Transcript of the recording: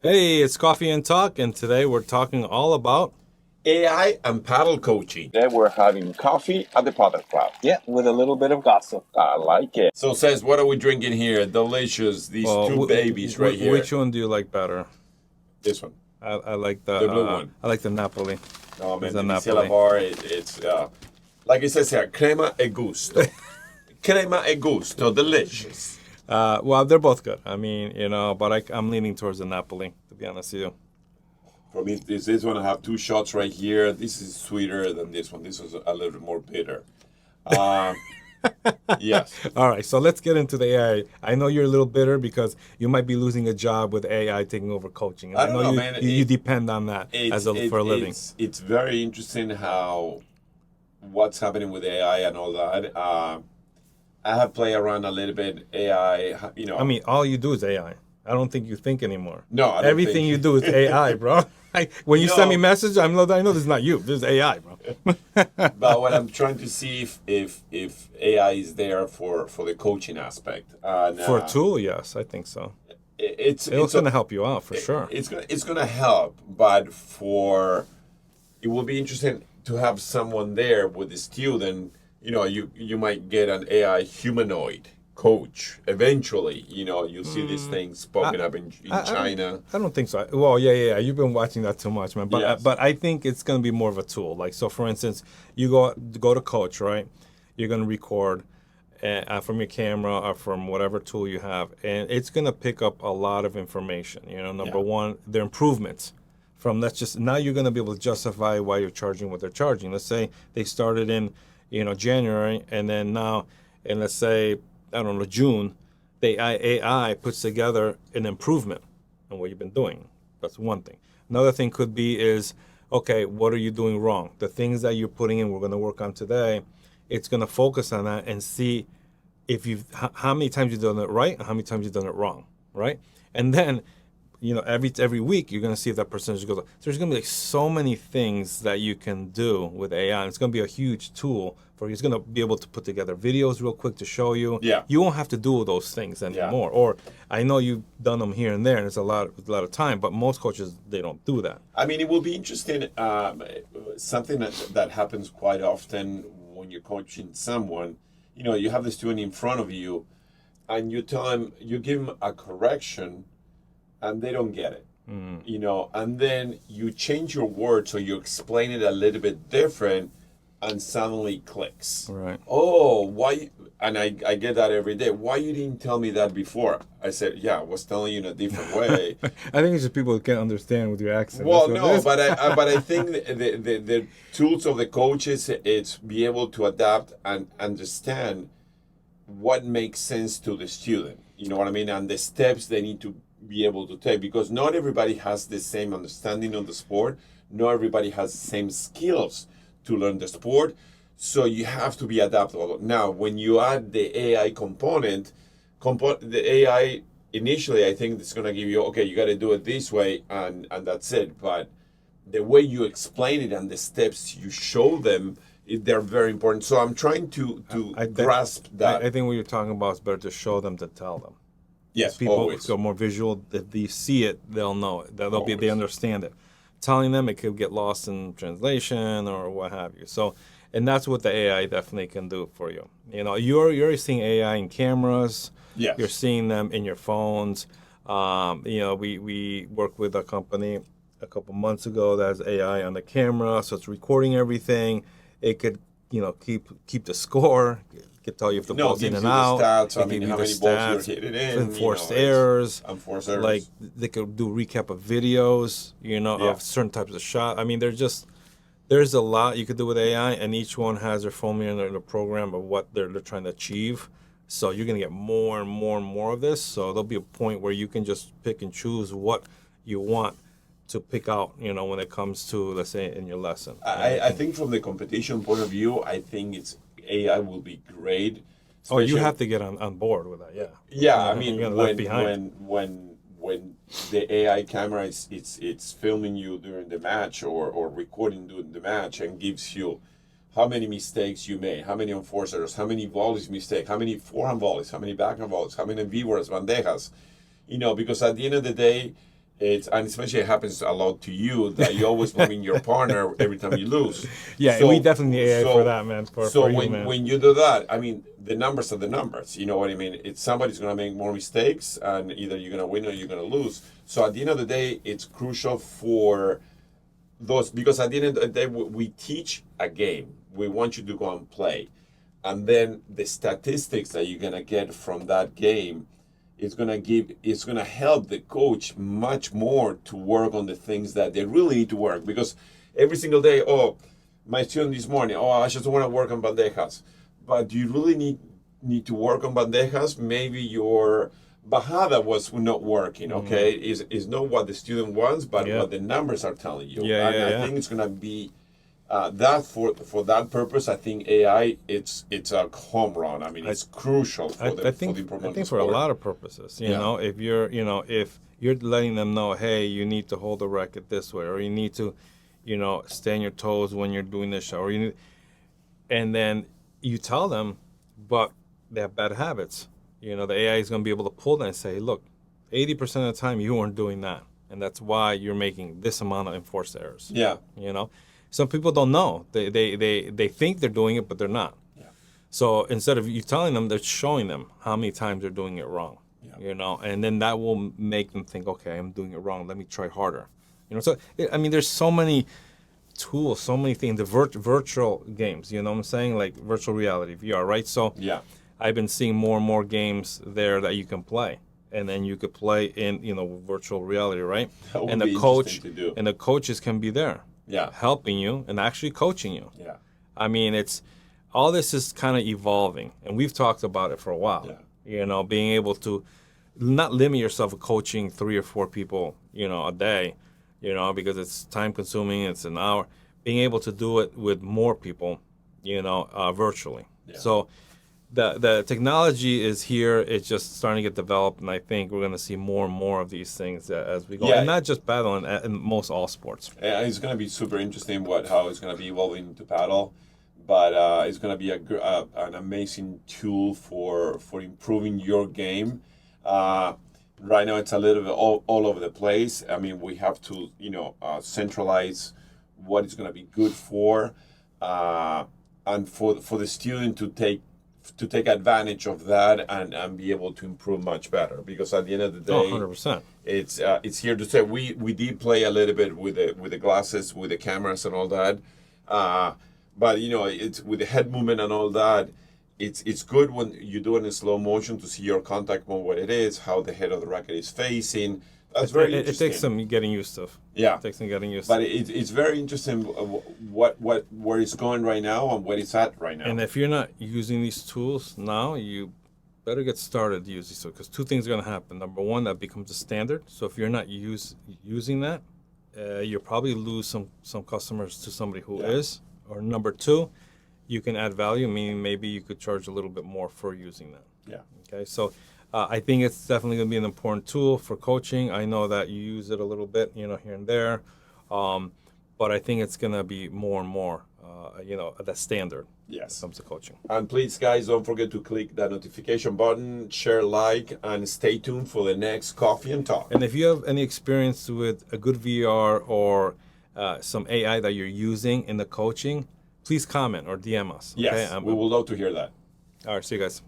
Hey, it's Coffee and Talk, and today we're talking all about. AI and paddle coaching. Today we're having coffee at the Padel Club. Yeah, with a little bit of gossip. I like it. So, says, what are we drinking here? Delicious. These Well, two babies right here. which one do you like better? This one, I like the blue one. I like the Napoli. No, man, the the Napoli. Bar, it's like it says here, crema e gusto. Crema e gusto, delicious. Well, they're both good. I mean, but I'm leaning towards the Napoli, to be honest with you. For me, this one I have two shots right here. This is sweeter than this one. This was a little bit more bitter. Yes. All right, so let's get into the AI. I know you're a little bitter because you might be losing a job with AI taking over coaching. And I don't know, you, man. You depend on that for a living. It's very interesting how what's happening with AI and all that. I have played around a little bit AI. I mean, all you do is AI. I don't think you think anymore. No, I don't everything think. you do is AI, bro. When you send me message, I know this is not you. This is AI, bro. But what I'm trying to see if AI is there for the coaching aspect. And, For a tool, yes, I think so. It's going to help you out for sure. It's gonna help, but it will be interesting to have someone there with the student. You might get an AI humanoid coach eventually. You'll see these things popping up in China. I don't think so. Well, yeah. You've been watching that too much, man. But Yes. but I think it's going to be more of a tool. Like, so for instance, you go to coach, right? You're going to record from your camera or from whatever tool you have, and it's going to pick up a lot of information. Number one, their improvements. Now you're going to be able to justify why you're charging what they're charging. Let's say they started in January, and then now, and let's say, I don't know, June, the AI puts together an improvement on what you've been doing. That's one thing. Another thing could be is, okay, what are you doing wrong? The things that you're putting in, we're going to work on today. It's going to focus on that and see if how many times you've done it right and how many times you've done it wrong, right? And then, every week you're going to see if that percentage goes up. So there's going to be like so many things that you can do with AI. And it's going to be a huge tool for you. It's going to be able to put together videos real quick to show you. Yeah. You won't have to do those things anymore. Or I know you've done them here and there, and it's a lot of time. But most coaches, they don't do that. I mean, it will be interesting. Something that happens quite often when you're coaching someone. You have the student in front of you, and you give them a correction, and they don't get it. And then you change your words, so you explain it a little bit different, and suddenly clicks. Right. Oh, why? And I get that every day. Why you didn't tell me that before? I said, yeah, I was telling you in a different way. I think it's just people can't understand with your accent. Well, no, but I think the tools of the coaches, it's be able to adapt and understand what makes sense to the student. You know what I mean? And the steps they need to be able to take, because not everybody has the same understanding of the sport. Not everybody has the same skills to learn the sport. So you have to be adaptable. Now, when you add the AI component, the AI initially, I think it's going to give you, okay, you got to do it this way, and that's it. But the way you explain it and the steps you show them, they're very important. So I'm trying to grasp that. I think what you're talking about is better to show them than tell them. Yes, People always. go more visual. If they see it, they'll know it. They understand it. Telling them, it could get lost in translation or what have you. So, and that's what the AI definitely can do for you. You're seeing AI in cameras. Yes. You're seeing them in your phones. We worked with a company a couple months ago that has AI on the camera, so it's recording everything. It could, keep the score. It could tell you if the ball's in and out. Stats, It I mean, give how you many the balls stats, you're hitting in. enforced errors. Enforced errors. Like, they could do recap of videos, of certain types of shot. I mean, there's a lot you could do with AI, and each one has their formula and their program of what they're trying to achieve. So you're going to get more and more and more of this. So there'll be a point where you can just pick and choose what you want to pick out, when it comes to, let's say, in your lesson. I think from the competition point of view, I think AI will be great. Oh, you have to get on board with that, yeah. Yeah, I mean, You're left behind. when the AI camera it's filming you during the match or recording during the match and gives you how many mistakes you made, how many enforcers, how many volleys mistake, how many forehand volleys, how many backhand volleys, how many viewers, bandejas, because at the end of the day, And especially it happens a lot to you that you always blaming your partner every time you lose. Yeah, we definitely need AI for that, man. For you, man. When you do that, I mean, the numbers are the numbers. You know what I mean? It's somebody's going to make more mistakes, and either you're going to win or you're going to lose. So at the end of the day, it's crucial for those, because at the end of the day, we teach a game. We want you to go and play, and then the statistics that you're going to get from that game it's gonna help the coach much more to work on the things that they really need to work. Because every single day, my student this morning, I just want to work on bandejas. But do you really need to work on bandejas? Maybe your bajada was not working, okay? Is not what the student wants, but what the numbers are telling you. I think it's gonna be that for that purpose. I think AI it's a home run. I mean, it's crucial for the improvement. I think for a lot of purposes. You know, if you're letting them know, hey, you need to hold the racket this way, or you need to, stay on your toes when you're doing this shot, or and then you tell them, but they have bad habits. The AI is going to be able to pull that and say, look, 80% of the time you weren't doing that, and that's why you're making this amount of enforced errors. Yeah. Some people don't know. They think they're doing it, but they're not. Yeah. So instead of you telling them, they're showing them how many times they're doing it wrong. Yeah. And then that will make them think, okay, I'm doing it wrong. Let me try harder. So I mean, there's so many tools, so many things. The virtual games. You know what I'm saying? Like virtual reality, VR, right? So yeah, I've been seeing more and more games there that you can play. And then you could play in, virtual reality, right? That would and be the coach interesting to do. and the coaches can be there. Yeah. Helping you and actually coaching you. Yeah. I mean, all this is kind of evolving, and we've talked about it for a while. Yeah. Being able to not limit yourself to coaching 3 or 4 people, a day, because it's time consuming, it's an hour. Being able to do it with more people, virtually. Yeah. So the technology is here. It's just starting to get developed, and I think we're going to see more and more of these things as we go. Yeah. And not just paddle, in most all sports. It's going to be super interesting how it's going to be evolving into paddle, but it's going to be an amazing tool for improving your game. Right now, it's a little bit all over the place. I mean, we have to centralize what it's going to be good for, and for the student to take advantage of that and be able to improve much better, because at the end of the day, 100%. It's here to stay. We did play a little bit with the glasses, with the cameras and all that, but it's with the head movement and all that. It's good when you do it in slow motion to see your contact point, what it is, how the head of the racket is facing. That's very interesting. It takes some getting used to. Yeah. It takes some getting used but to. It's very interesting where it's going right now and where it's at right now. And if you're not using these tools now, you better get started to use these tools, because 2 things are going to happen. Number one, that becomes a standard. So if you're not using that, you'll probably lose some customers to somebody who is. Or number 2, you can add value, meaning maybe you could charge a little bit more for using that. Yeah. Okay, so I think it's definitely going to be an important tool for coaching. I know that you use it a little bit, here and there, but I think it's going to be more and more, the standard. Yes. When it comes to coaching. And please, guys, don't forget to click that notification button, share, like, and stay tuned for the next Coffee and Talk. And if you have any experience with a good VR or some AI that you're using in the coaching, please comment or DM us. Yes, okay? we would love to hear that. All right, see you guys.